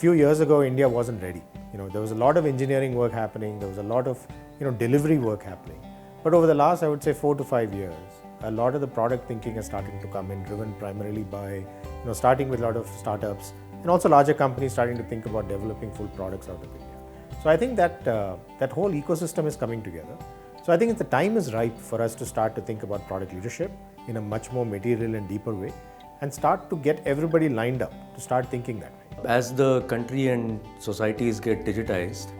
few years ago, India wasn't ready. There was a lot of engineering work happening. There was a lot of delivery work happening. But over the last, I would say, 4 to 5 years, a lot of the product thinking is starting to come in, driven primarily by starting with a lot of startups and also larger companies starting to think about developing full products out of India. So I think that that whole ecosystem is coming together. So I think the time is ripe for us to start to think about product leadership in a much more material and deeper way, and start to get everybody lined up to start thinking that way. As the country and societies get digitized,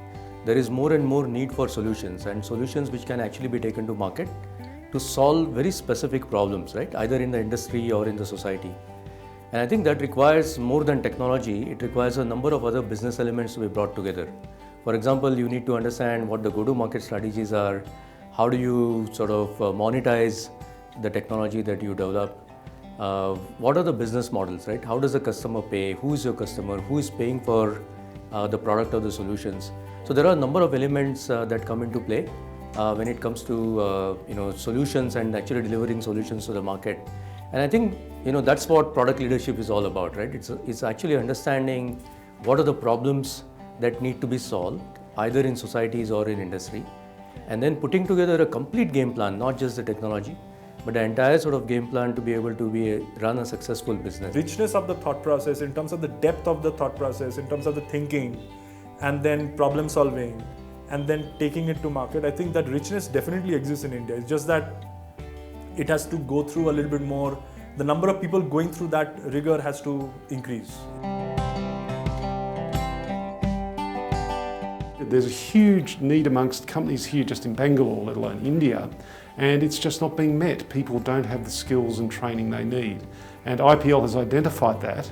there is more and more need for solutions, and solutions which can actually be taken to market to solve very specific problems, right? Either in the industry or in the society. And I think that requires more than technology. It requires a number of other business elements to be brought together. For example, you need to understand what the go-to-market strategies are. How do you sort of monetize the technology that you develop? What are the business models, right? How does the customer pay? Who is your customer? Who is paying for the product or the solutions? So there are a number of elements that come into play when it comes to solutions and actually delivering solutions to the market. And I think that's what product leadership is all about, right? It's actually understanding what are the problems that need to be solved either in societies or in industry, and then putting together a complete game plan, not just the technology, but the entire sort of game plan to be able to run a successful business. Richness of the thought process, in terms of the depth of the thought process, in terms of the thinking, and then problem solving, and then taking it to market. I think that richness definitely exists in India. It's just that it has to go through a little bit more. The number of people going through that rigor has to increase. There's a huge need amongst companies here just in Bangalore, let alone India, and it's just not being met. People don't have the skills and training they need. And IPL has identified that,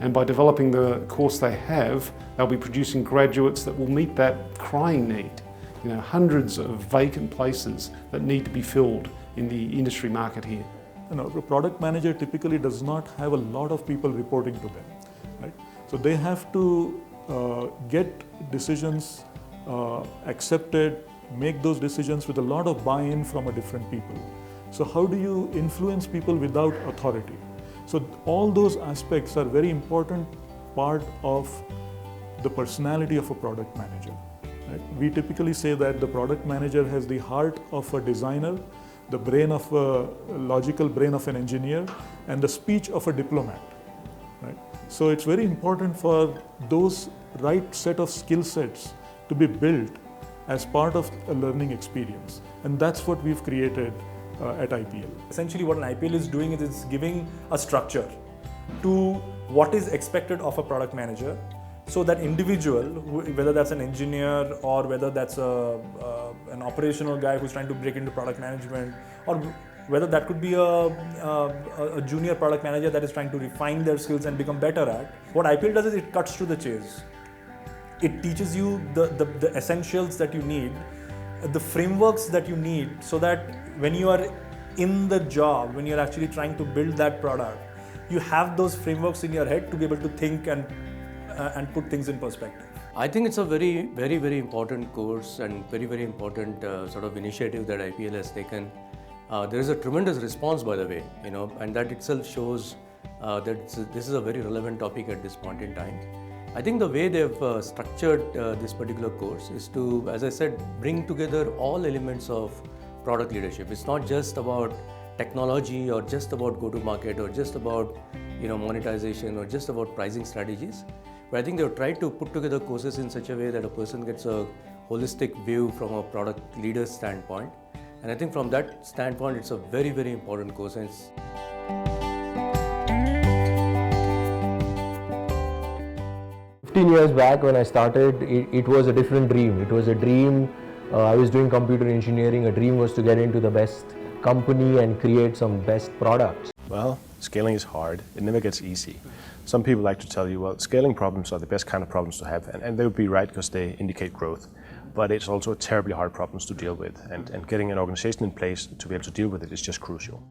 and by developing the course they have, they'll be producing graduates that will meet that crying need. Hundreds of vacant places that need to be filled in the industry market here. A product manager typically does not have a lot of people reporting to them, right? So they have to get decisions accepted, make those decisions with a lot of buy-in from a different people. So how do you influence people without authority? So all those aspects are very important part of the personality of a product manager. Right? We typically say that the product manager has the heart of a designer, the brain of a logical brain of an engineer, and the speech of a diplomat. Right? So it's very important for those right set of skill sets to be built as part of a learning experience. And that's what we've created at IPL. Essentially what an IPL is doing is it's giving a structure to what is expected of a product manager, so that individual, whether that's an engineer or whether that's an operational guy who's trying to break into product management, or whether that could be a junior product manager that is trying to refine their skills and become better at. What IPL does is it cuts to the chase. It teaches you the essentials that you need, the frameworks that you need, so that when you are in the job, when you're actually trying to build that product, you have those frameworks in your head to be able to think and put things in perspective. I think it's a very, very, very important course and very, very important sort of initiative that IPL has taken. There is a tremendous response, by the way, and that itself shows that this is a very relevant topic at this point in time. I think the way they've structured this particular course is to, as I said, bring together all elements of product leadership. It's not just about technology or just about go-to-market or just about monetization or just about pricing strategies. But I think they've tried to put together courses in such a way that a person gets a holistic view from a product leader's standpoint. And I think from that standpoint, it's a very, very important course. And 15 years back when I started, it was a different dream. It was a dream, I was doing computer engineering. A dream was to get into the best company and create some best products. Well, scaling is hard. It never gets easy. Some people like to tell you, well, scaling problems are the best kind of problems to have, and they would be right because they indicate growth. But it's also terribly hard problems to deal with, and getting an organization in place to be able to deal with it is just crucial.